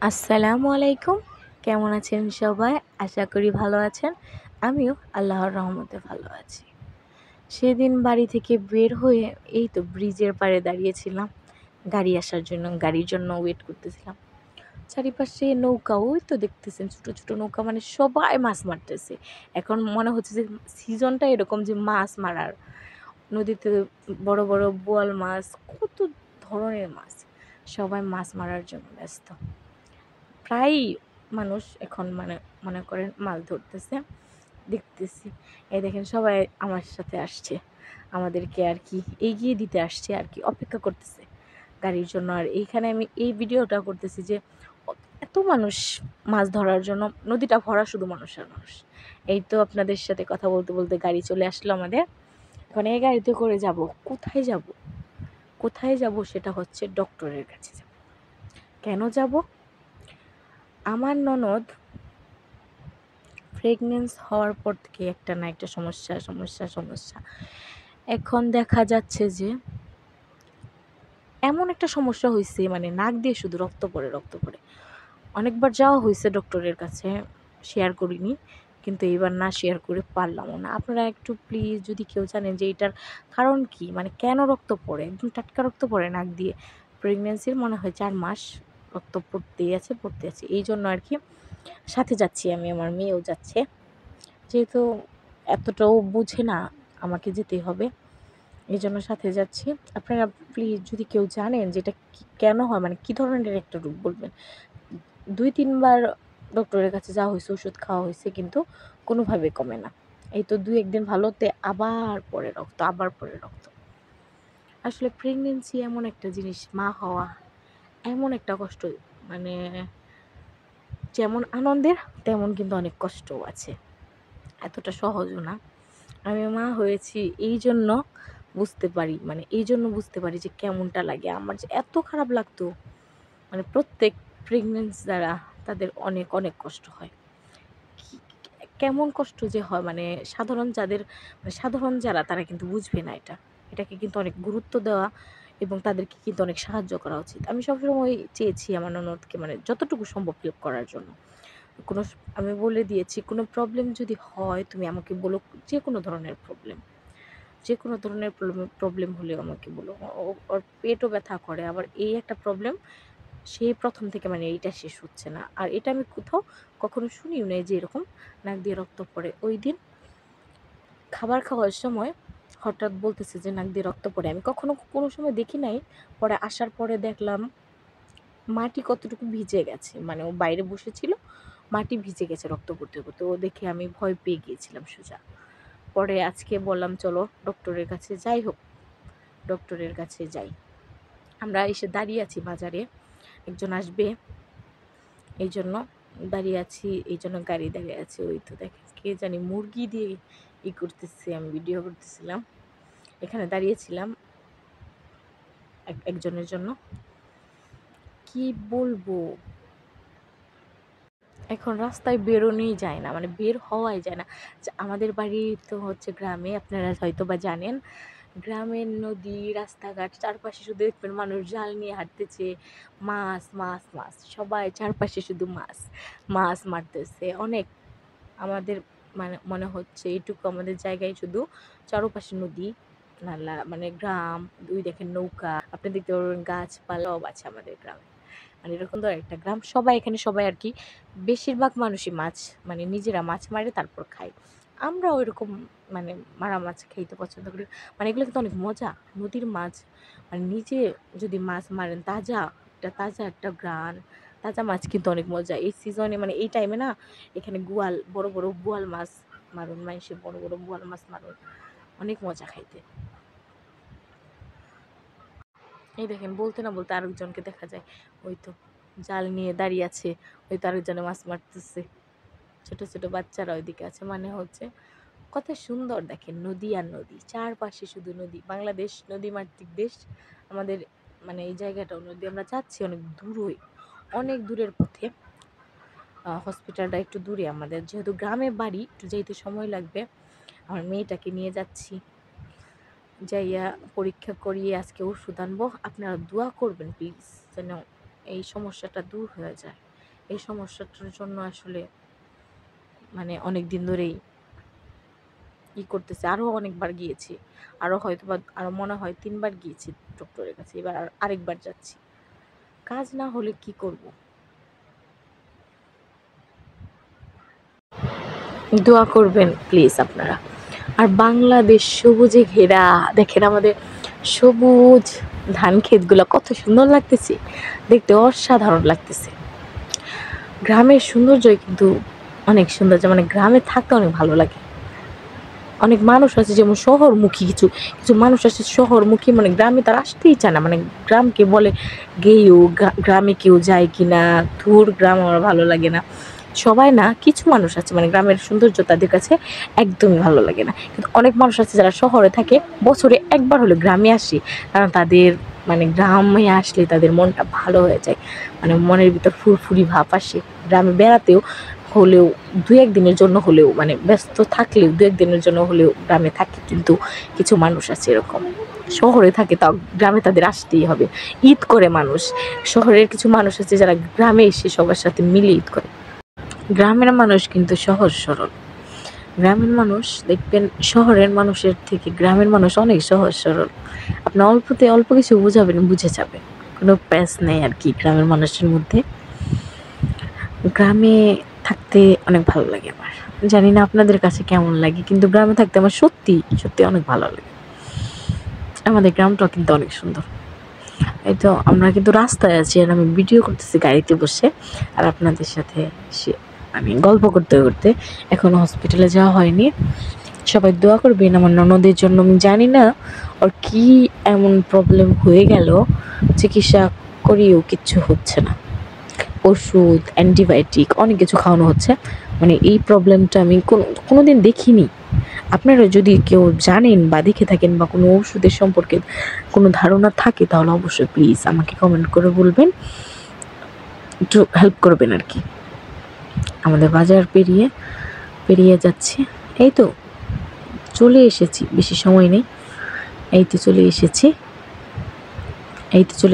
আসসালামু আলাইকুম। কেমন আছেন সবাই? আশা করি ভালো আছেন। আমিও আল্লাহর রহমতে ভালো আছি। সেদিন বাড়ি থেকে বের হয়ে এই তো ব্রিজের পাড়ে দাঁড়িয়েছিলাম গাড়ি আসার জন্য, গাড়ির জন্য ওয়েট করতেছিলাম। চারিপাশে নৌকা, ওই তো দেখতেছেন ছোট ছোট নৌকা, মানে সবাই মাছ মারতেছে। এখন মনে হচ্ছে যে সিজনটা এরকম যে মাছ মারার। নদীতে বড় বড় বোয়াল মাছ, কত ধরনের মাছ, সবাই মাছ মারার জন্য ব্যস্ত। প্রায়ই মানুষ এখন মনে করেন মাছ ধরতেছে, দেখতেছি। এই দেখেন সবাই আমার সাথে আসছে, আমাদেরকে আর কি এগিয়ে দিতে আসছে আর কি, অপেক্ষা করতেছে গাড়ির জন্য। আর এইখানে আমি এই ভিডিওটা করতেছি যে এত মানুষ মাছ ধরার জন্য, নদীটা ভরা শুধু মানুষ আর মানুষ। এই তো আপনাদের সাথে কথা বলতে বলতে গাড়ি চলে আসলো আমাদের। এখন এই গাড়িতে করে যাব, কোথায় যাব? কোথায় যাব সেটা হচ্ছে ডক্টরের কাছে যাব। কেন যাব? আমার ননদ প্রেগনেন্স হওয়ার পর থেকে একটা না একটা সমস্যা। এখন দেখা যাচ্ছে যে এমন একটা সমস্যা হয়েছে, মানে নাক দিয়ে শুধু রক্ত পড়ে। অনেকবার যাওয়া হয়েছে ডক্টরের কাছে, শেয়ার করিনি, কিন্তু এবার না শেয়ার করে পারলামও না। আপনারা একটু প্লিজ যদি কেউ জানেন যে এটার কারণ কি, মানে কেন রক্ত পড়ে, একদম টাটকা রক্ত পড়ে নাক দিয়ে। প্রেগনেন্সির মনে হয় 4 মাস রক্ত পড়তেই আছে। এই জন্য আর কি সাথে যাচ্ছি আমি, আমার মেয়েও যাচ্ছে। যেহেতু এতটাও বুঝে না, আমাকে যেতেই হবে, এই জন্য সাথে যাচ্ছি। আপনারা প্লিজ যদি কেউ জানেন যে এটা কেন হয়, মানে কী ধরনের একটা রোগ বলবেন। 2-3 বার ডক্টরের কাছে যাওয়া হয়েছে, ওষুধ খাওয়া হয়েছে, কিন্তু কোনোভাবে কমে না। এই তো 2-1 দিন ভালোতে আবার পরে রক্ত। আসলে প্রেগনেন্সি এমন একটা জিনিস, মা হওয়া এমন একটা কষ্ট, মানে যেমন আনন্দের তেমন কিন্তু অনেক কষ্টও আছে, এতটা সহজও না। আমি মা হয়েছি এই জন্য বুঝতে পারি যে কেমনটা লাগে। আমার যে এত খারাপ লাগতো, মানে প্রত্যেক প্রেগনেন্স যারা, তাদের অনেক অনেক কষ্ট হয়। কেমন কষ্ট যে হয়, মানে সাধারণ যারা, তারা কিন্তু বুঝবে না এটাকে কিন্তু অনেক গুরুত্ব দেওয়া এবং তাদেরকে কিন্তু অনেক সাহায্য করা উচিত। আমি সবসময় চেয়েছি আমার ননদকে, মানে যতটুকু সম্ভব হেল্প করার জন্য। কোনো আমি বলে দিয়েছি, কোনো প্রবলেম যদি হয় তুমি আমাকে বলো, যে কোনো ধরনের প্রবলেম হলেও আমাকে বলো। ওর পেটও ব্যথা করে, আবার এই একটা প্রবলেম, সেই প্রথম থেকে মানে এইটা শেষ হচ্ছে না। আর এটা আমি কোথাও কখনো শুনিও নাই যে এরকম নাক দিয়ে রক্ত পড়ে। ওই দিন খাবার খাওয়ার সময় হঠাৎ বলতেছে যে নাক দিয়ে রক্ত পড়ে। আমি কখনো কোনো সময় দেখি নাই। পরে আসার পরে দেখলাম মাটি কতটুকু ভিজে গেছে, মানে ও বাইরে বসেছিল, মাটি ভিজে গেছে রক্ত পড়তে পড়তে। ও দেখে আমি ভয় পেয়ে গিয়েছিলাম সোজা। পরে আজকে বললাম চলো ডক্টরের কাছে যাই হোক, ডক্টরের কাছে যাই। আমরা এসে দাঁড়িয়ে আছি বাজারে, একজন আসবে এই জন্য দাঁড়িয়ে আছি, এই জন্য গাড়ি দাঁড়িয়ে আছে। ওই তো দেখেন কে জানি মুরগি দিয়ে করতেছে, আমি ভিডিও করতেছিলাম, এখানে দাঁড়িয়েছিলাম একজনের জন্য। কি বলবো, এখন রাস্তায় বেরোনোই যায় না, মানে বের হওয়াই যায় না। আমাদের বাড়ি তো হচ্ছে গ্রামে, আপনারা হয়তো বা জানেন, গ্রামের নদী, রাস্তাঘাট, চারপাশে শুধু দেখবেন মানুষ জাল নিয়ে হাঁটতেছে, মাছ মাছ মাছ, সবাই চারপাশে শুধু মাছ মাছ মারতেছে অনেক। আমাদের মানে মনে হচ্ছে এইটুকু আমাদের জায়গায় শুধু চারপাশে নদী নালা, মানে গ্রাম, দুই দেখেন নৌকা, আপনি দেখতে পারবেন গাছপালা সব আছে আমাদের গ্রামে। মানে এরকম তো একটা গ্রাম, সবাই আর কি, বেশিরভাগ মানুষই মাছ, মানে নিজেরা মাছ মারে তারপর খায়। আমরা ওইরকম মানে মারা মাছ খাইতে পছন্দ করি। মানে এগুলো কিন্তু অনেক মজা, নদীর মাছ, মানে নিজে যদি মাছ মারেন, তাজা একটা ঘ্রাণ, তাজা মাছ কিন্তু অনেক মজা। এই সিজনে মানে এই টাইমে না, এখানে বড় বড় বোয়াল মাছ মারুন, মানুষে বড় বড় বোয়াল মাছ মারুন, অনেক মজা খাইতে। এই দেখেন বলতে না বলতে আরেকজনকে দেখা যায়, ওই তো জাল নিয়ে দাঁড়িয়ে আছে, ওই তো আরেকজনে মাছ মারতেছে। ছোট ছোট বাচ্চারা ওইদিকে আছে, মানে হচ্ছে কত সুন্দর দেখেন, নদী আর নদী, চারপাশে শুধু নদী। বাংলাদেশ নদীমাতৃক দেশ আমাদের, মানে এই জায়গাটাও নদী। আমরা যাচ্ছি অনেক দূরে, অনেক দূরের পথে। হসপিটালটা একটু দূরে আমাদের, যেহেতু গ্রামে বাড়ি, একটু যেতে সময় লাগবে। আমার মেয়েটাকে নিয়ে যাচ্ছি, যাইয়া পরীক্ষা করিয়ে আজকে ওষুধ আনবো। আপনারা দোয়া করবেন প্লিজ, যেন এই সমস্যাটা দূর হয়ে যায়। এই সমস্যাটার জন্য আসলে মানে অনেক দিন ধরেই করতেছে। আরও অনেকবার গিয়েছি, আরও হয়তো বা আরও মনে হয় 3বার গিয়েছি ডক্টরের কাছে, এবার আরেকবার যাচ্ছি। কাজ না হলে কি করব? দোয়া করবেন প্লিজ আপনারা। আর বাংলাদেশ সবুজে ঘেরা, দেখেন আমাদের সবুজ ধান ক্ষেতগুলো কত সুন্দর লাগতেছে, দেখতে অসাধারণ লাগতেছে। গ্রামের সৌন্দর্যই কিন্তু অনেক সৌন্দর্য, মানে গ্রামে থাকতে অনেক ভালো লাগে। অনেক মানুষ আছে যেমন শহরমুখী, কিছু কিছু মানুষ আছে শহরমুখী, মানে গ্রামে তারা আসতেই চায় না, মানে গ্রামকে বলে গেয়েও গ্রামে কেউ যায় কিনা, ধুর গ্রাম আমার ভালো লাগে না। সবাই না, কিছু মানুষ আছে মানে গ্রামের সৌন্দর্য তাদের কাছে একদমই ভালো লাগে না। কিন্তু অনেক মানুষ আছে যারা শহরে থাকে, বছরে একবার হলে গ্রামে আসে, কারণ তাদের মানে গ্রামে আসলে তাদের মনটা ভালো হয়ে যায়, মানে মনের ভিতর ফুরফুরি ভাব আসে। গ্রামে বেড়াতেও হলেও 2-1 দিনের জন্য হলেও, মানে ব্যস্ত থাকলেও 2-1 দিনের জন্য হলেও গ্রামে থাকে। কিন্তু কিছু মানুষ আছে এরকম, শহরে থাকে তাও গ্রামে তাদের আসতেই হবে। ঈদ করে মানুষ, শহরের কিছু মানুষ আছে যারা গ্রামে এসে সবার সাথে মিলে ঈদ করে। গ্রামের মানুষ কিন্তু সহজ সরল। গ্রামের মানুষ দেখবেন শহরের মানুষের থেকে গ্রামের মানুষ অনেক সহজ সরল। আপনি অল্পতে অল্প কিছু বুঝাবেন, বুঝে যাবেন, কোনো প্যাচ নেই আর কি গ্রামের মানুষের মধ্যে। গ্রামে থাকতে অনেক ভালো লাগে আমার, জানি না আপনাদের কাছে কেমন লাগে, কিন্তু গ্রামে থাকতে আমার সত্যি সত্যি অনেক ভালো লাগে। আমাদের গ্রামটাও কিন্তু অনেক সুন্দর। এই তো আমরা কিন্তু রাস্তায় আছি আর আমি ভিডিও করতেছি গাড়িতে বসে, আর আপনাদের সাথে আমি গল্প করতে করতে। এখনো হসপিটালে যাওয়া হয়নি। সবাই দোয়া করবেন আমার ননদের জন্য। আমি জানি না ওর কি এমন প্রবলেম হয়ে গেল, চিকিৎসা করিয়েও কিচ্ছু হচ্ছে না, ওষুধ অ্যান্টিবায়োটিক অনেক কিছু খাওয়ানো হচ্ছে, মানে এই প্রবলেমটা আমি কোনোদিন দেখিনি। আপনারা যদি কেউ জানেন বা দেখে থাকেন বা কোনো ওষুধের সম্পর্কে কোনো ধারণা থাকে, তাহলে অবশ্যই প্লিজ আমাকে কমেন্ট করে বলবেন, একটু হেল্প করবেন আর কি। আমাদের বাজার পেরিয়ে যাচ্ছি, এই তো চলে এসেছি, বেশি সময় নেই, এই তো চলে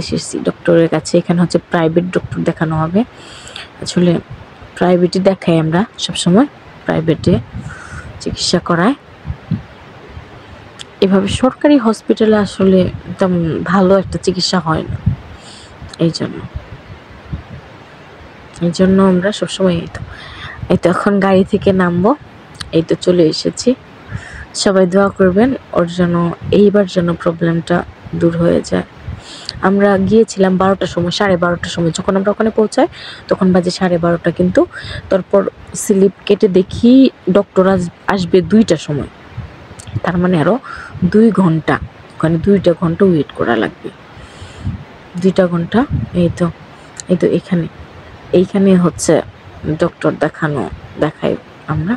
এসেছি ডক্টরের কাছে। এখানে হচ্ছে প্রাইভেট ডক্টর দেখানো হবে, আসলে প্রাইভেটে দেখাই আমরা সবসময়, প্রাইভেটে চিকিৎসা করায়। এভাবে সরকারি হসপিটালে আসলে তেমন ভালো একটা চিকিৎসা হয় না, এই জন্য আমরা সবসময় এই তো এখন গাড়ি থেকে নামবো, এই তো চলে এসেছি। সবাই দোয়া করবেন ওর জন্য, এইবার যেন প্রবলেমটা দূর হয়ে যায়। আমরা গিয়েছিলাম 12টার সময়, 12:30টার সময় যখন আমরা ওখানে পৌঁছাই তখন বাজে 12:30, কিন্তু তারপর স্লিপ কেটে দেখি ডক্টর আসবে 2টার সময়, তার মানে আরও 2 ঘন্টা, ওখানে 2টা ঘন্টা ওয়েট করা লাগবে, 2টা ঘন্টা। এই তো এইখানে হচ্ছে ডক্টর দেখাই আমরা,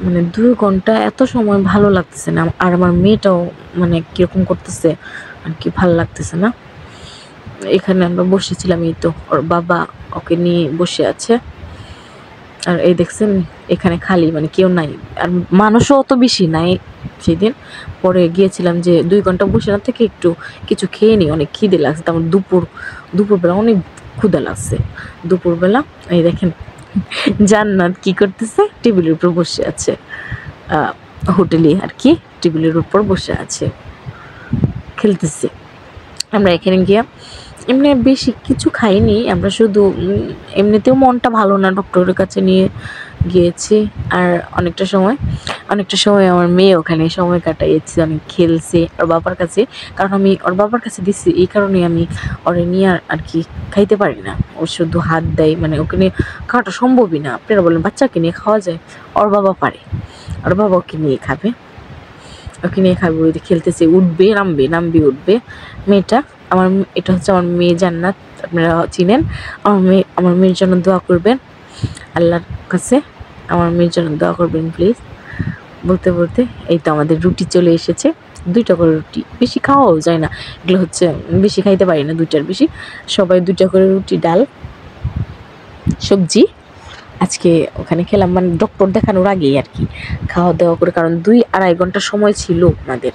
মানে 2 ঘন্টা এত সময় ভালো লাগতেছে না। আর আমার মেয়েটাও মানে কীরকম করতেছে আর কি, ভালো লাগতেছে না। এখানে আমরা বসেছিলাম, এই তো ওর বাবা ওকে নিয়ে বসে আছে, আর এই দেখছেন এখানে খালি, মানে কেউ নাই, আর মানুষও অত বেশি নাই সেদিন। পরে গিয়েছিলাম যে 2 ঘন্টা বসে না থেকে একটু কিছু খেয়ে নিই, অনেক খিদে লাগছে। তারপর দুপুরবেলা অনেক ক্ষুধা লাগছে দুপুরবেলা। এই দেখেন জান্নাত কি করতেছে, টেবিলের উপর বসে আছে, হোটেলে আর কি টেবিলের উপর বসে আছে, খেলতেছে। আমরা এখানে গিয়ে এমনি বেশি কিছু খাইনি, আমরা শুধু এমনিতেও মনটা ভালো না, ডক্টরের কাছে নিয়ে গিয়েছি। আর অনেকটা সময় আমার মেয়ে ওখানে সময় কাটাইছে, অনেক খেলছে ওর বাবার কাছে, কারণ আমি ওর বাবার কাছে দিচ্ছি, এই কারণে আমি ওরে নিয়ে আর কি খাইতে পারি না, ও শুধু হাত দেয়, মানে ওকে নিয়ে খাওয়াটা সম্ভবই না। আপনারা বলেন বাচ্চাকে নিয়ে খাওয়া যায়? ওর বাবা পারে, ওর বাবা ওকে নিয়ে খাবে, ওই খেলতেছে, উঠবে নামবে উঠবে মেয়েটা। এটা হচ্ছে আমার মেয়ে জান্নাত, আপনারা চিনেন। আমার মেয়ের জন্য দোয়া করবেন আল্লাহর কাছে, আমার মেয়ের জন্য দোয়া করবেন প্লিজ। বলতে এই তো আমাদের রুটি চলে এসেছে, 2টা করে রুটি, বেশি খাওয়াও যায় না, এগুলো হচ্ছে বেশি খাইতে পারি না, 2টার বেশি। সবাই 2টা করে রুটি, ডাল, সবজি আজকে ওখানে খেলাম, মানে ডক্টর দেখানোর আগেই আর কি খাওয়া দাওয়া করে, কারণ 2-2.5 ঘন্টা সময় ছিল আমাদের,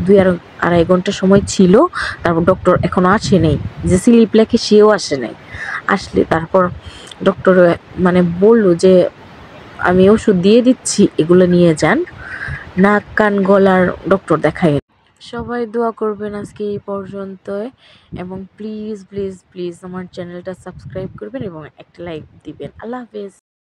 2-2.5 ঘন্টা সময় ছিল। তারপর ডক্টর এখনো আসে নাই, যে স্লিপ লেখে সেও আসে নাই, আসলে তারপর ডক্টর মানে বললো যে আমি ওষুধ দিয়ে দিচ্ছি, এগুলো নিয়ে যান, নাক কান গলার ডক্টর দেখাই। সবাই দোয়া করবেন আজকে এই পর্যন্ত, এবং প্লিজ প্লিজ প্লিজ আমার চ্যানেলটা সাবস্ক্রাইব করবেন এবং একটা লাইক দিবেন। আল্লাহ হাফেজ।